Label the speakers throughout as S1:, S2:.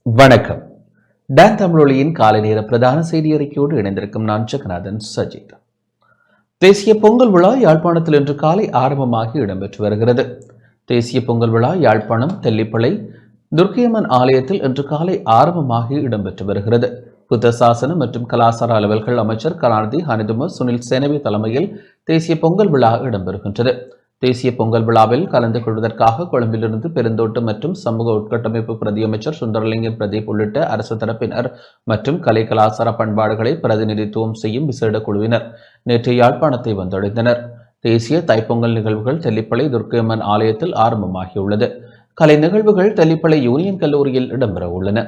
S1: வணக்கம். டான் தமிழொலியின் காலை நேர பிரதான செய்தி அறிக்கையோடு இணைந்திருக்கும் நான் ஜெகநாதன் சஜித். தேசிய பொங்கல் விழா யாழ்ப்பாணத்தில் இன்று காலை ஆரம்பமாகி இடம்பெற்று வருகிறது. தேசிய பொங்கல் விழா யாழ்ப்பாணம் தெல்லிப்பளை துர்க்கையம்மன் ஆலயத்தில் இன்று காலை ஆரம்பமாகி இடம்பெற்று வருகிறது. புத்த சாசன மற்றும் கலாசார அலுவல்கள் அமைச்சர் கலாநிதி ஹனிதும சுனில் சேனவி தலைமையில் தேசிய பொங்கல் விழா இடம்பெறுகின்றது. தேசிய பொங்கல் விழாவில் கலந்து கொள்வதற்காக கொழும்பிலிருந்து பெருந்தோட்டம் மற்றும் சமூக உட்கட்டமைப்பு பிரதியமைச்சர் சுந்தரலிங்கம் பிரதீப் உள்ளிட்ட அரசு தரப்பினர் மற்றும் கலை கலாச்சார பண்பாடுகளை பிரதிநிதித்துவம் செய்யும் விசேட குழுவினர் நேற்று யாழ்ப்பாணத்தை வந்தடைந்தனர். தேசிய தைப்பொங்கல் நிகழ்வுகள் தெல்லிப்பளை துர்க்கையம்மன் ஆலயத்தில் ஆரம்பமாகியுள்ளது. கலை நிகழ்வுகள் தெல்லிப்பளை யூனியன் கல்லூரியில் இடம்பெற உள்ளன.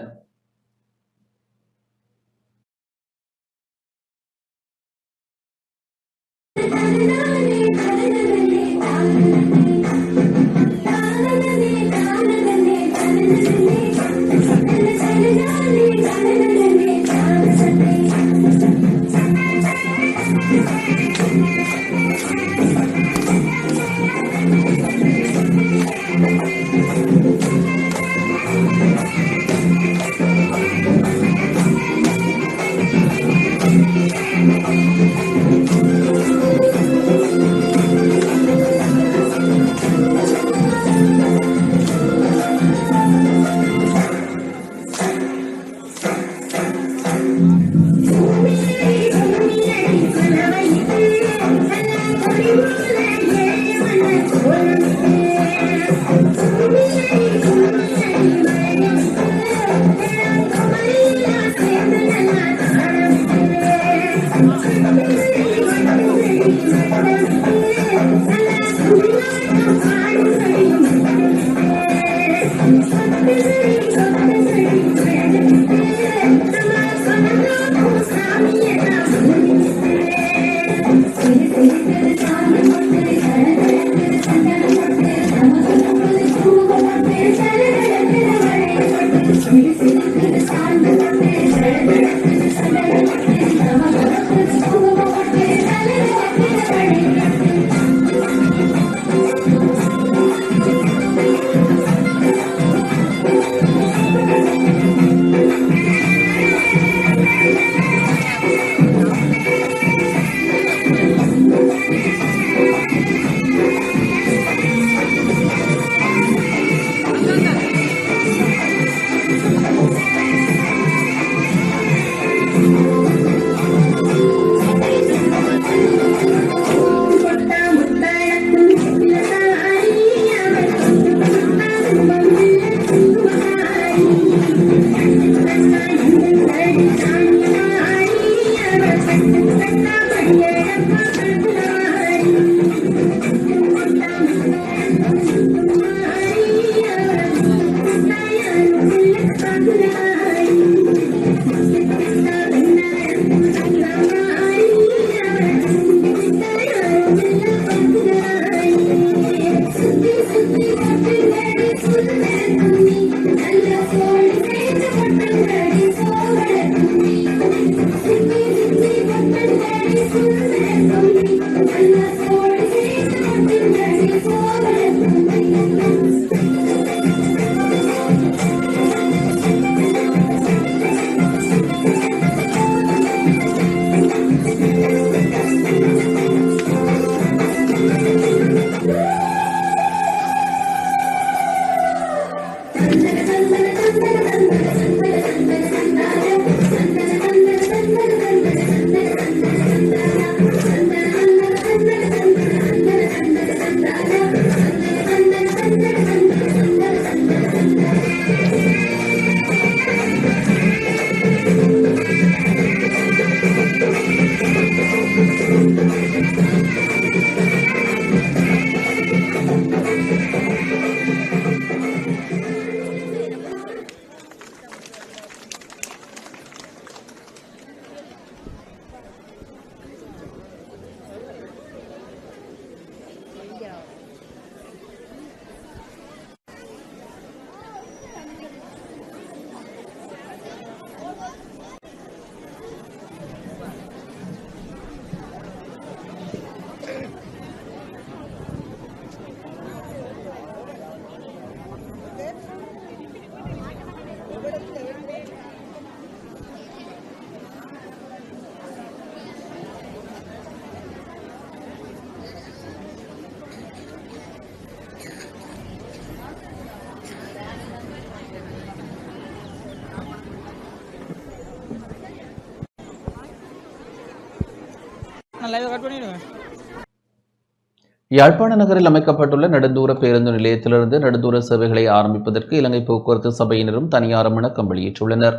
S1: யாழ்ப்பாண நகரில் அமைக்கப்பட்டுள்ள நெடுந்தூர பேருந்து நிலையத்திலிருந்து நெடுந்தூர சேவைகளை ஆரம்பிப்பதற்கு இலங்கை போக்குவரத்து சபையினரும் தனியாரும் இணக்கம் வெளியிட்டுள்ளனர்.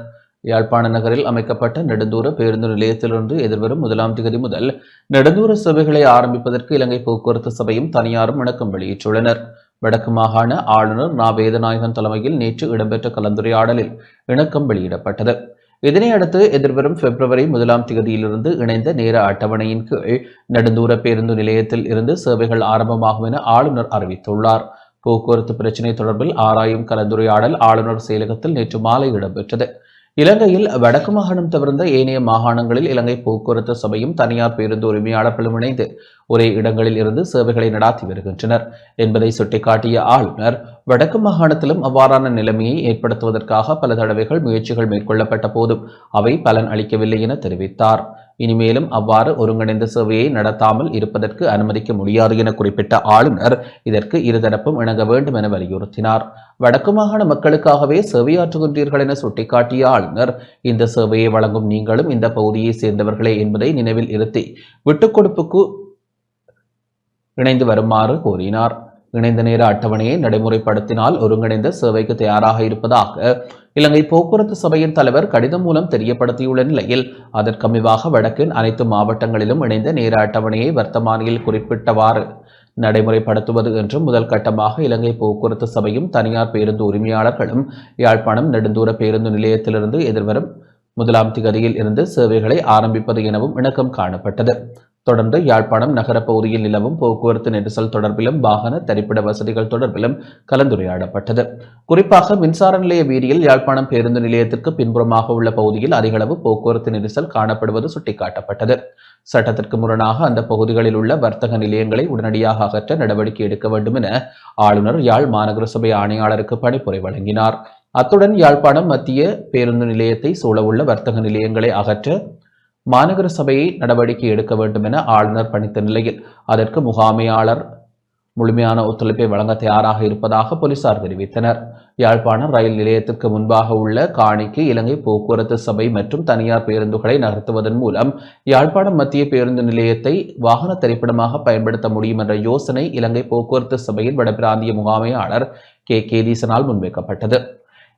S1: யாழ்ப்பாண நகரில் அமைக்கப்பட்ட நெடுந்தூர பேருந்து நிலையத்திலிருந்து எதிர்வரும் 1ஆம் தேதி முதல் நெடுந்தூர சேவைகளை ஆரம்பிப்பதற்கு இலங்கை போக்குவரத்து சபையும் தனியாரும் இணக்கம் வெளியிட்டுள்ளனர். வடக்கு மாகாண ஆளுநர் நா. வேதநாயகன் தலைமையில் நேற்று இடம்பெற்ற கலந்துரையாடலில் இணக்கம் வெளியிடப்பட்டது. இதனையடுத்து எதிர்வரும் பிப்ரவரி 1ஆம் தேதியிலிருந்து இணைந்த நேர அட்டவணையின் கீழ் நெடுந்தூர பேருந்து நிலையத்தில் இருந்து சேவைகள் ஆரம்பமாகும் என ஆளுநர் அறிவித்துள்ளார். போக்குவரத்து பிரச்சினை தொடர்பில் ஆராயும் கலந்துரையாடல் ஆளுநர் செயலகத்தில் நேற்று மாலை இடம்பெற்றது. இலங்கையில் வடக்கு மாகாணம் தவிர்ந்த ஏனைய மாகாணங்களில் இலங்கை போக்குவரத்து சபையும் தனியார் பேருந்து உரிமையாளர்களும் இணைந்து ஒரே இடங்களில் இருந்து சேவைகளை நடாத்தி வருகின்றனர் என்பதை சுட்டிக்காட்டிய ஆளுநர், வடக்கு மாகாணத்திலும் அவ்வாறான நிலைமையை ஏற்படுத்துவதற்காக பல தடவைகள் முயற்சிகள் மேற்கொள்ளப்பட்ட போதும் அவை பலன் அளிக்கவில்லை என தெரிவித்தார். இனிமேலும் அவ்வாறு ஒருங்கிணைந்த சேவையை நடத்தாமல் இருப்பதற்கு அனுமதிக்க முடியாது என குறிப்பிட்ட ஆளுநர் இதற்கு இருதரப்பும் இணங்க வேண்டும் என வலியுறுத்தினார். வடக்கு மாகாண மக்களுக்காகவே சேவையாற்றுகின்றீர்கள் என சுட்டிக்காட்டிய ஆளுநர், இந்த சேவையை வழங்கும் நீங்களும் இந்த பகுதியை சேர்ந்தவர்களே என்பதை நினைவில் இருத்தி விட்டுக் கொடுப்புக்கு இணைந்து வருமாறு கோரினார். இணைந்த நேர அட்டவணையை நடைமுறைப்படுத்தினால் ஒருங்கிணைந்த சேவைக்கு தயாராக இருப்பதாக இலங்கை போக்குவரத்து சபையின் தலைவர் கடிதம் மூலம் தெரியப்படுத்தியுள்ள நிலையில் அதற்கமைவாக வடக்கின் அனைத்து மாவட்டங்களிலும் இணைந்த நேர அட்டவணையை வர்த்தமானியில் குறிப்பிட்டவாறு நடைமுறைப்படுத்துவது என்றும் முதல் கட்டமாக இலங்கை போக்குவரத்து சபையும் தனியார் பேருந்து உரிமையாளர்களும் யாழ்ப்பாணம் நெடுந்தூர பேருந்து நிலையத்திலிருந்து எதிர்வரும் 1ஆம் தேதியில் இருந்து சேவைகளை ஆரம்பிப்பது எனவும் இணக்கம் காணப்பட்டது. தொடர்ந்து யாழ்ப்பாணம் நகர பகுதியில் நிலவும் போக்குவரத்து நெரிசல் தொடர்பிலும் வாகன தரிப்பிட வசதிகள் தொடர்பிலும் கலந்துரையாடப்பட்டது. குறிப்பாக மின்சார நிலைய வீதியில் யாழ்ப்பாணம் பேருந்து நிலையத்திற்கு பின்புறமாக உள்ள பகுதியில் அதிகளவு போக்குவரத்து நெரிசல் காணப்படுவது சுட்டிக்காட்டப்பட்டது. சட்டத்திற்கு முரணாக அந்த பகுதிகளில் உள்ள வர்த்தக நிலையங்களை உடனடியாக அகற்ற நடவடிக்கை எடுக்க வேண்டும் என ஆளுநர் யாழ் மாநகர சபை ஆணையாளருக்கு பணிப்புரை வழங்கினார். அத்துடன் யாழ்ப்பாணம் மத்திய பேருந்து நிலையத்தை சூழவுள்ள வர்த்தக நிலையங்களை அகற்ற மாநகர சபையை நடவடிக்கை எடுக்க வேண்டும் என ஆளுநர் பணித்த நிலையில் அதற்கு முகாமையாளர் முழுமையான ஒத்துழைப்பை வழங்க தயாராக இருப்பதாக போலீசார் தெரிவித்தனர். யாழ்ப்பாணம் ரயில் நிலையத்திற்கு முன்பாக உள்ள காணிக்கு இலங்கை போக்குவரத்து சபை மற்றும் தனியார் பேருந்துகளை நகர்த்துவதன் மூலம் யாழ்ப்பாணம் மத்திய பேருந்து நிலையத்தை வாகன திரைப்படமாக பயன்படுத்த முடியும் என்ற யோசனை இலங்கை போக்குவரத்து சபையின் வடபிராந்திய முகாமையாளர் கேதீசனால் முன்வைக்கப்பட்டது.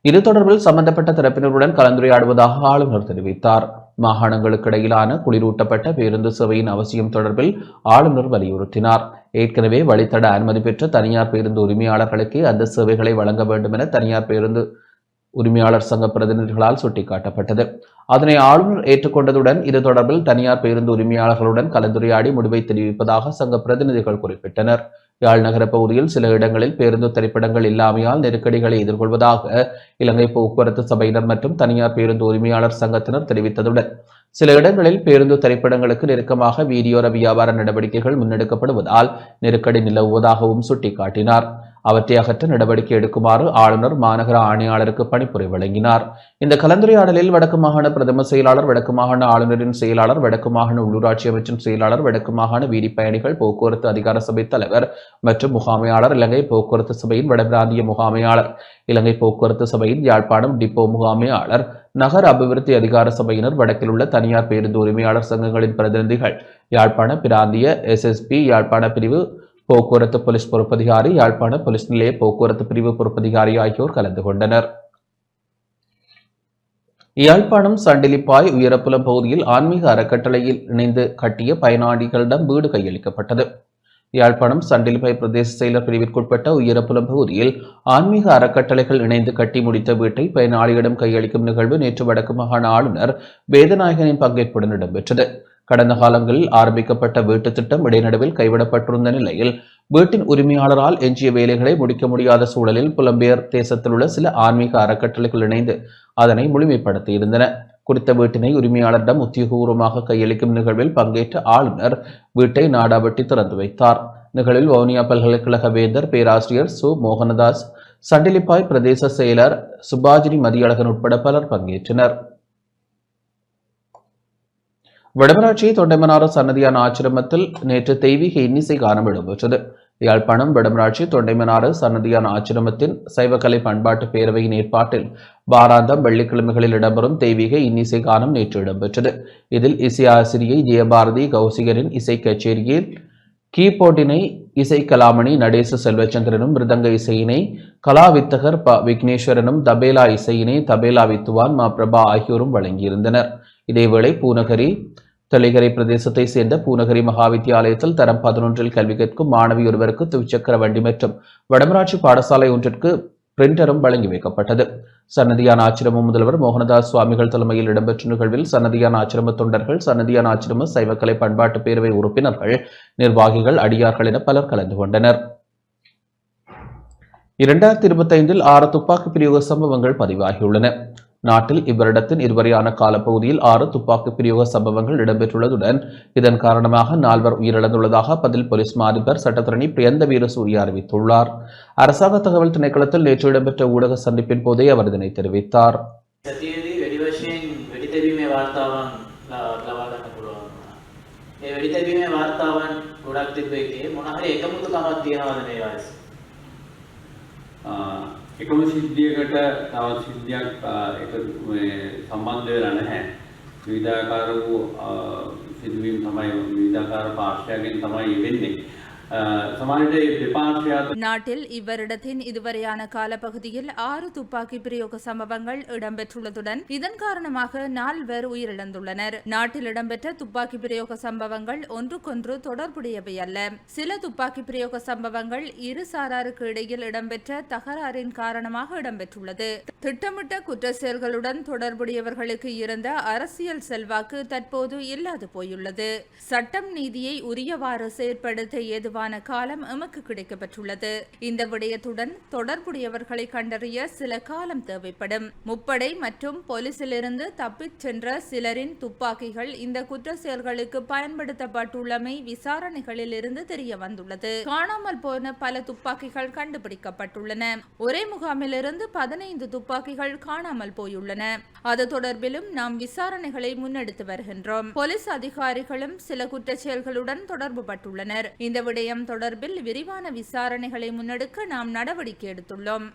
S1: இது தொடர்பில் சம்பந்தப்பட்ட தரப்பினருடன் கலந்துரையாடுவதாக ஆளுநர் தெரிவித்தார். மாகாணங்களுக்கு இடையிலான குளிரூட்டப்பட்ட பேருந்து சேவையின் அவசியம் தொடர்பில் ஆளுநர் வலியுறுத்தினார். ஏற்கனவே வழித்தட அனுமதி பெற்ற தனியார் பேருந்து உரிமையாளர்களுக்கு அந்த சேவைகளை வழங்க வேண்டும் என தனியார் பேருந்து உரிமையாளர் சங்க பிரதிநிதிகளால் சுட்டிக்காட்டப்பட்டது. அதனை ஆளுநர் ஏற்றுக்கொண்டதுடன் இது தொடர்பில் தனியார் பேருந்து உரிமையாளர்களுடன் கலந்துரையாடி முடிவை தெரிவிப்பதாக சங்க பிரதிநிதிகள் குறிப்பிட்டனர். யாழ் நகர பகுதியில் சில இடங்களில் பேருந்து திரைப்படங்கள் இல்லாமையால் நெருக்கடிகளை எதிர்கொள்வதாக இலங்கை போக்குவரத்து சபையினர் மற்றும் தனியார் பேருந்து உரிமையாளர் சங்கத்தினர் தெரிவித்ததுடன் சில இடங்களில் பேருந்து திரைப்படங்களுக்கு நெருக்கமாக வீதியோர வியாபார நடவடிக்கைகள் முன்னெடுக்கப்படுவதால் நெருக்கடி நிலவுவதாகவும் சுட்டிக்காட்டினார். அவற்றை அகற்ற நடவடிக்கை எடுக்குமாறு ஆளுநர் மாநகர ஆணையாளருக்கு பணிப்புரை வழங்கினார். இந்த கலந்துரையாடலில் வடக்கு மாகாண பிரதம செயலாளர், வடக்கு மாகாண ஆளுநரின் செயலாளர், வடக்கு மாகாண உள்ளூராட்சி அமைச்சின் செயலாளர், வடக்கு மாகாண வீதி பயணிகள் போக்குவரத்து அதிகார சபை தலைவர் மற்றும் முகாமையாளர், இலங்கை போக்குவரத்து சபையின் வடபிராந்திய முகாமையாளர், இலங்கை போக்குவரத்து சபையின் யாழ்ப்பாணம் டிப்போ முகாமையாளர், நகர அபிவிருத்தி அதிகார சபையினர், வடக்கில் உள்ள தனியார் பேருந்து உரிமையாளர் சங்கங்களின் பிரதிநிதிகள், யாழ்ப்பாண பிராந்திய SSP, யாழ்ப்பாண பிரிவு போக்குவரத்து போலீஸ் பொறுப்பதிகாரி, யாழ்ப்பாண போலீஸ் நிலைய போக்குவரத்து பிரிவு பொறுப்பதிகாரி ஆகியோர் கலந்து கொண்டனர். யாழ்ப்பாணம் சண்டிலிப்பாய் உயரப்புலம் பகுதியில் ஆன்மீக அறக்கட்டளையில் இணைந்து கட்டிய பயனாளிகளிடம் வீடு கையளிக்கப்பட்டது. யாழ்ப்பாணம் சண்டிலிப்பாய் பிரதேச செயலர் பிரிவிற்குட்பட்ட உயரப்புலம் பகுதியில் ஆன்மீக அறக்கட்டளைகள் இணைந்து கட்டி முடித்த வீட்டை பயனாளிகளிடம் கையளிக்கும் நிகழ்வு நேற்று வடக்கு மாகாண ஆளுநர் வேதநாயகனின் பங்கேற்புடன் இடம்பெற்றது. கடந்த காலங்களில் ஆரம்பிக்கப்பட்ட வீட்டு திட்டம் இடைநடுவில் கைவிடப்பட்டிருந்த நிலையில் வீட்டின் உரிமையாளரால் எஞ்சிய வேலைகளை முடிக்க முடியாத சூழலில் புலம்பெயர் தேசத்தில் உள்ள சில ஆன்மீக அறக்கட்டளைகள் இணைந்து அதனை முழுமைப்படுத்தியிருந்தன. குறித்த வீட்டினை உரிமையாளரிடம் உத்தியோகபூர்வமாக கையளிக்கும் நிகழ்வில் பங்கேற்ற ஆளுநர் வீட்டை நாடாவட்டி திறந்து வைத்தார். நிகழ்வில் வவுனியா பல்கலைக்கழக வேந்தர் பேராசிரியர் சு மோகனதாஸ், சண்டிலிப்பாய் பிரதேச செயலர் சுபாஜினி மதியழகன் உட்பட பலர் பங்கேற்றனர். வடமராட்சி தொண்டைமனாறு சன்னதியான ஆச்சிரமத்தில் நேற்று தெய்வீக இன்னிசை கானம் இடம்பெற்றது. யாழ்ப்பாணம் வடமராட்சி தொண்டைமனாறு சன்னதியான ஆச்சிரமத்தின் சைவக்கலை பண்பாட்டு பேரவையின் ஏற்பாட்டில் வாராந்தம் வெள்ளிக்கிழமைகளில் இடம்பெறும் தெய்வீக இன்னிசை கானம் நேற்று இடம்பெற்றது. இதில் இசை ஆசிரியை ஜெயபாரதி கௌசிகரின் இசை கச்சேரியில் கீபோர்டினை இசை கலாமணி நடேச செல்வச்சந்திரனும், மிருதங்க இசையினை கலாவித்தகர் விக்னேஸ்வரனும், தபேலா இசையினை தபேலா வித்துவான் மா பிரபா ஆகியோரும் வழங்கியிருந்தனர். இதேவேளை பூநகரி தெளிகரை பிரதேசத்தை சேர்ந்த பூநகரி மகாவித்தியாலயத்தில் தரம் 11 கல்வி கற்கும் மாணவி ஒருவருக்கு துவிச்சக்கர வண்டி மற்றும் வடமராட்சி பாடசாலை ஒன்றிற்கு பிரிண்டரும் வழங்கி வைக்கப்பட்டது. சன்னதியான ஆச்சிரம முதல்வர் மோகனதாஸ் சுவாமிகள் தலைமையில் இடம்பெற்ற நிகழ்வில் சன்னதியான ஆச்சிரம தொண்டர்கள், சன்னதியான ஆச்சிரம சைவக்கலை பண்பாட்டு பேரவை உறுப்பினர்கள், நிர்வாகிகள், அடியார்கள் என பலர் கலந்து கொண்டனர். 2025 6 துப்பாக்கி பிரயோக சம்பவங்கள் பதிவாகியுள்ளன. நாட்டில் இவ்வருடத்தின் இதுவரையான காலப்பகுதியில் 6 துப்பாக்கி பிரயோக சம்பவங்கள் இடம்பெற்றுள்ளதுடன் இதன் காரணமாக 4 உயிரிழந்துள்ளதாக பதில் போலீஸ் மா அதிபர் சட்டத்தரணி பிரியந்த வீரசூரிய அறிவித்துள்ளார். அரசாங்க தகவல் திணைக்களத்தில் நேற்று இடம்பெற்ற ஊடக சந்திப்பின் போதே அவர் இதனை தெரிவித்தார்.
S2: එකම සිද්ධියකට තවත් සිද්ධියක් සම්බන්ධ වෙලා නැහැ. විවිධාකාර වූ සිදුවීම් තමයි විවිධාකාර පාර්ශ්වයන්ගෙන් තමයි වෙන්නේ.
S3: நாட்டில் இவ்வருடத்தின் இதுவரையான காலப்பகுதியில் 6 துப்பாக்கி பிரயோக சம்பவங்கள் இடம்பெற்றுள்ளதுடன் இதன் காரணமாக 4 உயிரிழந்துள்ளனர். நாட்டில் இடம்பெற்ற துப்பாக்கி பிரயோக சம்பவங்கள் ஒன்றுக்கொன்று தொடர்புடையவை அல்ல. சில துப்பாக்கி பிரயோக சம்பவங்கள் இரு சாராருக்கு இடையில் இடம்பெற்ற தகராறின் காரணமாக இடம்பெற்றுள்ளது. திட்டமிட்ட குற்ற செயல்களுடன் தொடர்புடையவர்களுக்கு இருந்த அரசியல் செல்வாக்கு தற்போது இல்லாது போயுள்ளது. சட்டம் நீதியை உரியவாறு செயற்படுத்த ஏதுவான காலம் எமக்கு கிடைக்கப்பட்டுள்ளது. இந்த விடயத்துடன் தொடர்புடையவர்களை கண்டறிய சில காலம் தேவைப்படும். முப்படை மற்றும் போலீசிலிருந்து தப்பிச் சென்ற சிலரின் துப்பாக்கிகள் இந்த குற்ற செயல்களுக்கு பயன்படுத்தப்பட்டுள்ளமை விசாரணைகளில் இருந்து தெரிய வந்துள்ளது. காணாமல் போன பல துப்பாக்கிகள் கண்டுபிடிக்கப்பட்டுள்ளன. ஒரே முகாமிலிருந்து 15 துப்பாக்கிகள் காணாமல் போயுள்ளன. அது தொடர்பிலும் நாம் விசாரணைகளை முன்னெடுத்து வருகின்றோம். போலீஸ் அதிகாரிகளும் சில குற்ற செயல்களுடன் தொடர்பு பட்டுள்ளனர். இந்த விடயம் தொடர்பில் விரிவான விசாரணைகளை முன்னெடுக்க நாம் நடவடிக்கை எடுத்துள்ளோம்.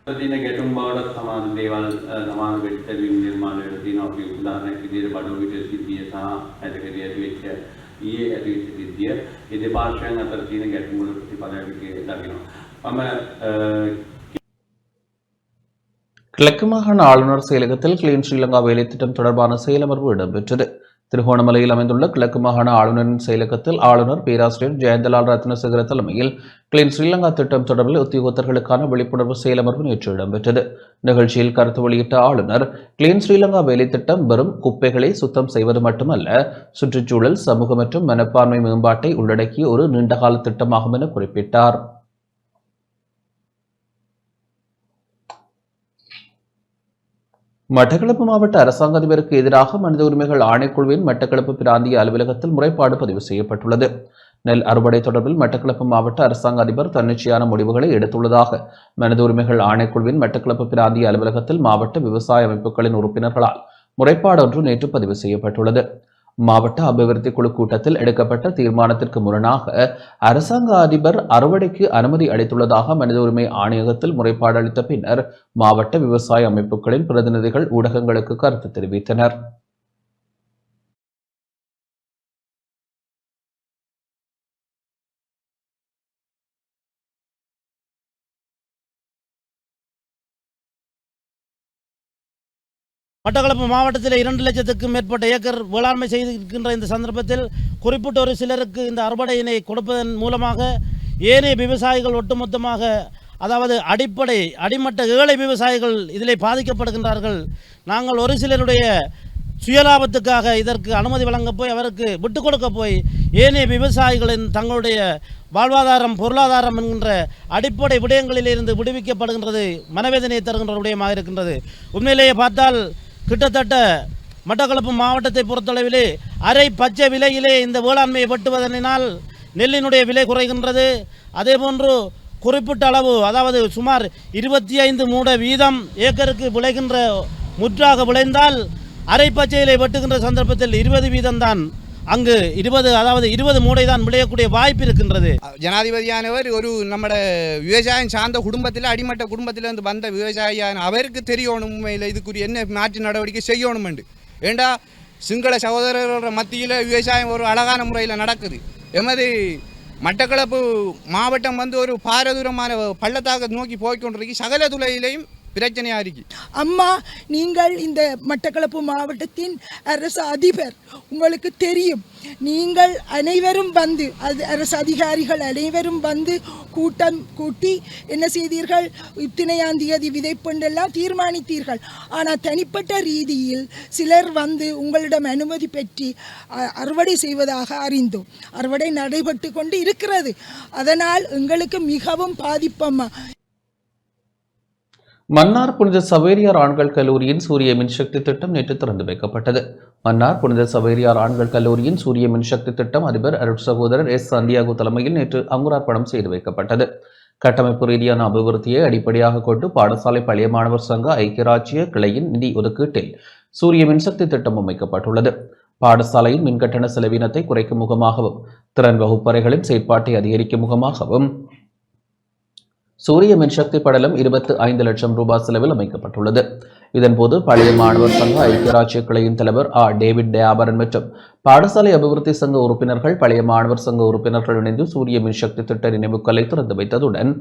S1: கிழக்கு மாகாண ஆளுநர் செயலகத்தில் கிளீன் ஸ்ரீலங்கா வேலை திட்டம் தொடர்பான செயலமர்வு இடம்பெற்றது. திருகோணமலையில் அமைந்துள்ள கிழக்கு மாகாண ஆளுநரின் செயலகத்தில் ஆளுநர் பேராசிரியர் ஜெயந்தலால் ரத்னசேகர தலைமையில் கிளீன் ஸ்ரீலங்கா திட்டம் தொடர்பில் உத்தியோகத்தர்களுக்கான விழிப்புணர்வு செயலமர்வு நேற்று இடம்பெற்றது. நிகழ்ச்சியில் கருத்து வெளியிட்ட ஆளுநர், கிளீன் ஸ்ரீலங்கா வேலை திட்டம் வெறும் குப்பைகளை சுத்தம் செய்வது மட்டுமல்ல, சுற்றுச்சூழல், சமூக மற்றும் மனப்பான்மை மேம்பாட்டை உள்ளடக்கிய ஒரு நீண்டகால திட்டமாகும் என குறிப்பிட்டார். மட்டக்களப்பு மாவட்ட அரசாங்க அதிபருக்கு எதிராக மனித உரிமைகள் ஆணைக்குழுவின் மட்டக்களப்பு பிராந்திய அலுவலகத்தில் முறைப்பாடு பதிவு செய்யப்பட்டுள்ளது. நெல் அறுவடை தொடர்பில் மட்டக்களப்பு மாவட்ட அரசாங்க அதிபர் தன்னிச்சையான முடிவுகளை எடுத்துள்ளதாக மனித உரிமைகள் ஆணைக்குழுவின் மட்டக்களப்பு பிராந்திய அலுவலகத்தில் மாவட்ட விவசாய அமைப்புகளின் உறுப்பினர்களால் முறைப்பாடு ஒன்று நேற்று பதிவு செய்யப்பட்டுள்ளது. மாவட்ட அபிவிருத்தி குழு கூட்டத்தில் எடுக்கப்பட்ட தீர்மானத்திற்கு முரணாக அரசாங்க அதிபர் அறுவடைக்கு அனுமதி அளித்துள்ளதாக மனித உரிமை ஆணையகத்தில் முறைப்பாடு அளித்த பின்னர் மாவட்ட விவசாய அமைப்புகளின் பிரதிநிதிகள் ஊடகங்களுக்கு கருத்து தெரிவித்தனர்.
S4: மட்டக்களப்பு மாவட்டத்தில் 2 லட்சத்துக்கும் மேற்பட்ட ஏக்கர் வேளாண்மை செய்திருக்கின்ற இந்த சந்தர்ப்பத்தில் குறிப்பிட்ட ஒரு சிலருக்கு இந்த அறுவடையினை கொடுப்பதன் மூலமாக ஏனைய விவசாயிகள் ஒட்டுமொத்தமாக, அதாவது அடிமட்ட ஏழை விவசாயிகள் இதில் பாதிக்கப்படுகின்றார்கள். நாங்கள் ஒரு சிலருடைய சுயலாபத்துக்காக இதற்கு அனுமதி வழங்க போய் அவருக்கு விட்டு கொடுக்க போய் ஏனைய விவசாயிகளின் தங்களுடைய வாழ்வாதாரம், பொருளாதாரம் என்கின்ற அடிப்படை விடயங்களிலிருந்து விடுவிக்கப்படுகின்றது மனவேதனையை தருகின்ற விடயமாக இருக்கின்றது. உண்மையிலேயே பார்த்தால் கிட்டத்தட்ட மட்டக்களப்பு மாவட்டத்தை பொறுத்தளவிலே அரை பச்சை விலையிலே இந்த வேளாண்மையை வெட்டுவதனால் நெல்லினுடைய விலை குறைகின்றது. அதேபோன்று குறிப்பிட்ட அளவு, அதாவது சுமார் 25 மூட வீதம் ஏக்கருக்கு விளைகின்ற முற்றாக விளைந்தால் அரை பச்சையிலே வெட்டுகின்ற சந்தர்ப்பத்தில் 20 வீதம்தான் அங்கு 20 மூடை தான் விளையக்கூடிய வாய்ப்பு இருக்கின்றது.
S5: ஜனாதிபதியானவர் ஒரு நம்ம விவசாயம் சார்ந்த குடும்பத்தில் அடிமட்ட குடும்பத்திலிருந்து வந்த விவசாயியான அவருக்கு தெரியணும் உண்மையில் இதுக்குரிய என்ன மாற்று நடவடிக்கை செய்யணும் என்று. ஏண்டா சிங்கள சகோதரர்களோட மத்தியில் விவசாயம் ஒரு அழகான முறையில் நடக்குது. எமது மட்டக்களப்பு மாவட்டம் ஒரு பாரதூரமான பள்ளத்தாக நோக்கி போய்கொண்டிருக்கு. சகல துறையிலையும் பிரச்சனையாக இருக்கு.
S6: அம்மா, நீங்கள் இந்த மட்டக்களப்பு மாவட்டத்தின் அரசு அதிபர், உங்களுக்கு தெரியும், நீங்கள் அனைவரும் வந்து அரசு அதிகாரிகள் அனைவரும் வந்து கூட்டம் கூட்டி என்ன செய்தீர்கள், இத்தனையாம் தேதி விதைப்பெண்டெல்லாம் தீர்மானித்தீர்கள். ஆனால் தனிப்பட்ட ரீதியில் சிலர் வந்து உங்களிடம் அனுமதி பெற்று அறுவடை செய்வதாக அறிந்தோம். அறுவடை நடைபெற்று கொண்டு இருக்கிறது. அதனால் எங்களுக்கு மிகவும் பாதிப்பம்மா.
S1: மன்னார் புனித சவேரியார் ஆண்கள் கல்லூரியின் சூரிய மின்சக்தி திட்டம் நேற்று திறந்து வைக்கப்பட்டது. மன்னார் புனித சவேரியார் ஆண்கள் கல்லூரியின் சூரிய மின்சக்தி திட்டம் அதிபர் அருட்சகோதரர் எஸ் சந்தியாகு தலைமையில் நேற்று அங்குரார்ப்பணம் செய்து வைக்கப்பட்டது. கட்டமைப்பு ரீதியான அபிவிருத்தியை அடிப்படையாக கொண்டு பாடசாலை பழைய மாணவர் சங்க ஐக்கியராட்சிய கிளையின் நிதி ஒதுக்கீட்டில் சூரிய மின்சக்தி திட்டம் அமைக்கப்பட்டுள்ளது. பாடசாலையின் மின்கட்டண செலவினத்தை குறைக்கும் முகமாகவும் திறன் வகுப்பறைகளின் செயற்பாட்டை அதிகரிக்கும் முகமாகவும் சூரிய மின்சக்தி படலம் 25 லட்சம் ரூபாய் செலவில் அமைக்கப்பட்டுள்ளது. இதன்போது பழைய மாணவர் சங்க ஐக்கியராட்சிய கிளையின் தலைவர் டேவிட் டயாபரன் மற்றும் பாடசாலை அபிவிருத்தி சங்க உறுப்பினர்கள் பழைய மாணவர் சங்க உறுப்பினர்கள் இணைந்து சூரிய மின்சக்தி திட்ட நினைவுக்கல்லை திறந்து வைத்ததுடன்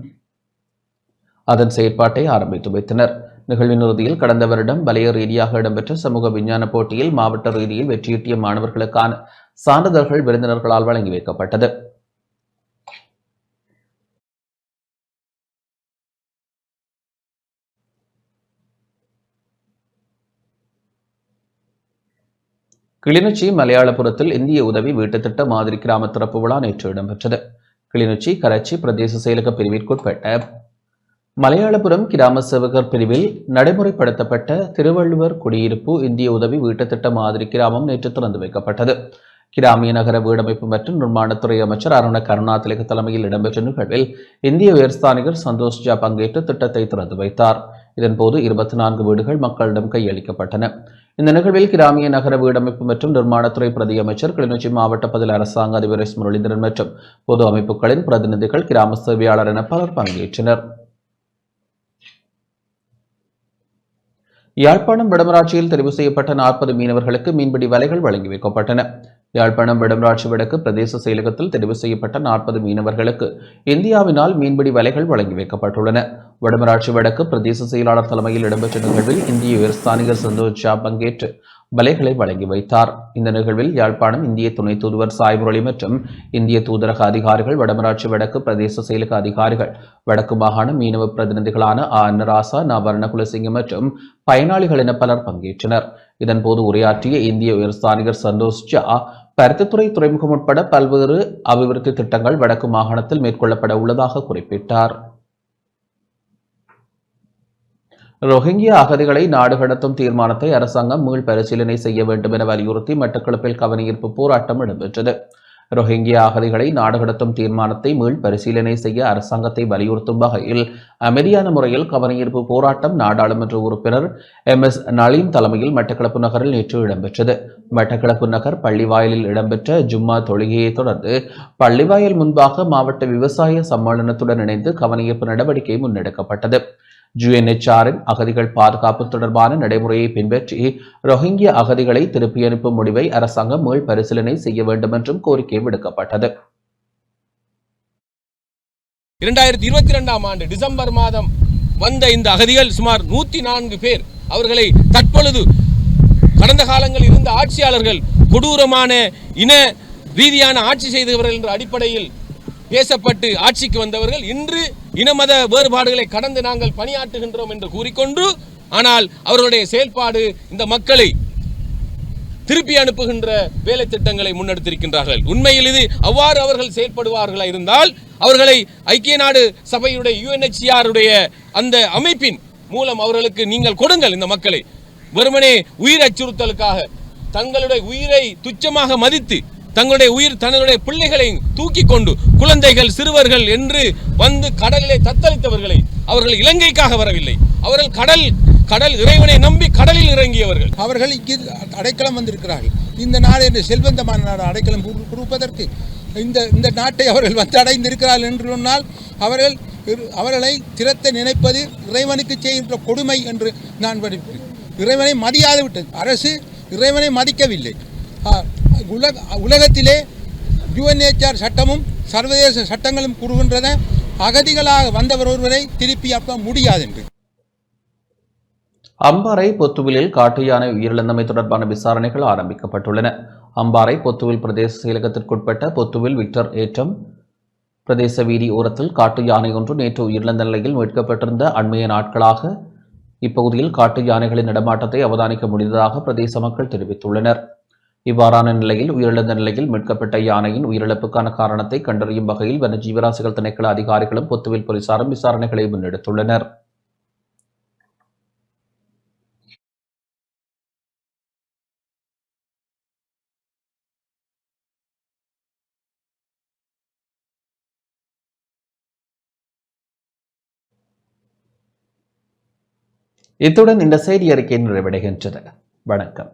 S1: அதன் செயற்பாட்டை ஆரம்பித்து வைத்தனர். நிகழ்வின் இறுதியில் கடந்த வருடம் வலய ரீதியாக இடம்பெற்ற சமூக விஞ்ஞான போட்டியில் மாவட்ட ரீதியில் வெற்றியீட்டிய மாணவர்களுக்கான சான்றிதழ்கள் விருந்தினர்களால் வழங்கி வைக்கப்பட்டது. கிளிநொச்சி மலையாளபுரத்தில் இந்திய உதவி வீட்டு திட்ட மாதிரி கிராம திறப்பு விழா நேற்று இடம்பெற்றது. கிளிநொச்சி கரச்சி பிரதேச செயலக பிரிவிற்குட்பட்ட மலையாளபுரம் கிராம சேவகர் பிரிவில் நடைமுறைப்படுத்தப்பட்ட திருவள்ளுவர் குடியிருப்பு இந்திய உதவி வீட்டு திட்ட மாதிரி கிராமம் நேற்று திறந்து வைக்கப்பட்டது. கிராமிய நகர வீடமைப்பு மற்றும் நிர்மாணத்துறை அமைச்சர் அருண கருணாதிலக தலைமையில் இடம்பெற்ற நிகழ்வில் இந்திய உயர்ஸ்தானிகர் சந்தோஷ் ஜா பங்கேற்று திட்டத்தை திறந்து வைத்தார். இதன்போது 24 வீடுகள் மக்களிடம் கையளிக்கப்பட்டன. இந்த நிகழ்வில் கிராமிய நகர வீடமைப்பு மற்றும் நிர்மாணத்துறை பிரதி அமைச்சர், கிளிநொச்சி மாவட்ட பதில் அரசாங்க அதிபர் எஸ் முரளிதரன் மற்றும் பொது அமைப்புகளின் பிரதிநிதிகள், கிராம சேவையாளர் என பலர் பங்கேற்றனர். யாழ்ப்பாணம் வடமராட்சியில் தெரிவு செய்யப்பட்ட 40 மீனவர்களுக்கு மீன்பிடி வலைகள் வழங்கி வைக்கப்பட்டன. யாழ்ப்பாணம் வடமராட்சி வடக்கு பிரதேச செயலகத்தில் தெரிவு செய்யப்பட்ட 40 மீனவர்களுக்கு இந்தியாவினால் மீன்பிடி வலைகள் வழங்கி வைக்கப்பட்டுள்ளன. வடமராட்சி வடக்கு பிரதேச செயலாளர் தலைமையில் இடம்பெற்ற நிகழ்வில் இந்திய உயர்ஸ்தானிகர் சந்தோஷ் ஜா பங்கேற்று வலைகளை வழங்கி வைத்தார். இந்த நிகழ்வில் யாழ்ப்பாணம் இந்திய துணை தூதுவர் சாய் முரளி மற்றும் இந்திய தூதரக அதிகாரிகள், வடமராட்சி வடக்கு பிரதேச செயலக அதிகாரிகள், வடக்கு மாகாண மீனவ பிரதிநிதிகளான அன்னராசா, வர்ணகுலசிங்கம் மற்றும் பயனாளிகள் என பலர் பங்கேற்றனர். இதன்போது உரையாற்றிய இந்திய உயர்ஸ்தானிகர் சந்தோஷ் ஜா, பருத்தித்துறை துறைமுகம் உட்பட பல்வேறு அபிவிருத்தி திட்டங்கள் வடக்கு மாகாணத்தில் மேற்கொள்ளப்பட உள்ளதாக குறிப்பிட்டார். ரோஹிங்கியா அகதிகளை நாடு கடத்தும் தீர்மானத்தை அரசாங்கம் மீள் பரிசீலனை செய்ய வேண்டும் என வலியுறுத்தி மட்டக்களப்பில் கவனஈர்ப்பு போராட்டம் இடம்பெற்றது. ரோஹிங்கியா அகதிகளை நாடு கடத்தும் தீர்மானத்தை மீள் பரிசீலனை செய்ய அரசாங்கத்தை வலியுறுத்தும் வகையில் அமைதியான முறையில் கவனஈர்ப்பு போராட்டம் நாடாளுமன்ற உறுப்பினர் MS நளீம் தலைமையில் மட்டக்களப்பு நகரில் நேற்று இடம்பெற்றது. மட்டக்களப்பு நகர் பள்ளிவாயலில் இடம்பெற்ற ஜும்மா தொழுகையை தொடர்ந்து பள்ளிவாயல் முன்பாக மாவட்ட விவசாய சம்மேளனத்துடன் இணைந்து கவனஈர்ப்பு நடவடிக்கை முன்னெடுக்கப்பட்டது. UNHRஇன் அகதிகள் பாதுகாப்பு தொடர்பான நடைமுறையை பின்பற்றி ரோஹிங்கியா அகதிகளை திருப்பி அனுப்பும் முடிவை அரசாங்கம் மீள் பரிசீலனை செய்ய வேண்டும் என்றும் கோரிக்கை விடுக்கப்பட்டது.
S7: 2022ஆம் ஆண்டு டிசம்பர் மாதம் வந்த இந்த அகதிகள் சுமார் 104 பேர். அவர்களை தற்பொழுது கடந்த காலங்களில் இருந்த ஆட்சியாளர்கள் கொடூரமான இன ரீதியான ஆட்சி செய்தவர்கள் என்ற அடிப்படையில் பேசப்பட்டு ஆட்சிக்கு வந்தவர்கள் இன்று இனமத வேறுபாடுகளை கடந்து நாங்கள் பணியாற்றுகின்றோம் என்று கூறிக்கொண்டு, ஆனால் அவர்களுடைய செயல்பாடு இந்த மக்களை திருப்பி அனுப்புகின்ற வேலை திட்டங்களை முன்னெடுத்திருக்கின்றார்கள். உண்மையில் இது அவ்வாறு அவர்கள் செயல்படுவார்களா இருந்தால் அவர்களை ஐக்கிய நாடு சபையுடைய UNHCR அந்த அமைப்பின் மூலம் அவர்களுக்கு நீங்கள் கொடுங்கள். இந்த மக்களை வெறுமனே உயிர் அச்சுறுத்தலுக்காக தங்களுடைய உயிரை துச்சமாக மதித்து தங்களுடைய பிள்ளைகளை தூக்கி கொண்டு குழந்தைகள் சிறுவர்கள் என்று வந்து கடலிலே தத்தளித்தவர்களை அவர்கள் இலங்கைக்காக வரவில்லை. அவர்கள் கடல் இறைவனை நம்பி கடலில் இறங்கியவர்கள்.
S8: அவர்கள் இங்கு அடைக்கலம் வந்திருக்கிறார்கள். இந்த நாடு என்ற செல்வந்தமான நாடு அடைக்கலம் கொடுப்பதற்கு இந்த நாட்டை அவர்கள் வந்து அடைந்திருக்கிறார்கள் என்று சொன்னால் அவர்களை திறத்த நினைப்பது இறைவனுக்கு செய்கின்ற கொடுமை என்று நான் படிப்பேன். இறைவனை மதியாது விட்டது. அரசு இறைவனை மதிக்கவில்லை. உலகத்திலே UNHCR சட்டமும் சர்வதேச சட்டங்களும் கூறுகின்றன, அகதிகளாக வந்தவர் ஒருவரை திருப்பி அனுப்ப முடியாது என்று.
S1: அம்பாறை பொத்துவிலில் காட்டு யானை உயிரிழந்தமை தொடர்பான விசாரணைகள் ஆரம்பிக்கப்பட்டுள்ளன. அம்பாறை பொத்துவில் பிரதேச செயலகத்திற்குட்பட்ட பொத்துவில் விக்டர் ஏற்றம் பிரதேச வீதி ஓரத்தில் காட்டு யானை ஒன்று நேற்று உயிரிழந்த நிலையில் மீட்கப்பட்டிருந்த அண்மைய நாட்களாக இப்பகுதியில் காட்டு யானைகளின் நடமாட்டத்தை அவதானிக்க முடிந்ததாக பிரதேச மக்கள் தெரிவித்துள்ளனர். இவ்வாறான நிலையில் உயிரிழந்த நிலையில் மீட்கப்பட்ட யானையின் உயிரிழப்புக்கான காரணத்தை கண்டறியும் வகையில் வனஜீவராசிகள் திணைக்கள அதிகாரிகளும் பொத்துவில் போலீசாரும் விசாரணைகளை முன்னெடுத்துள்ளனர். இத்துடன் இந்த செய்தி அறிக்கை நிறைவடைகின்றது. வணக்கம்.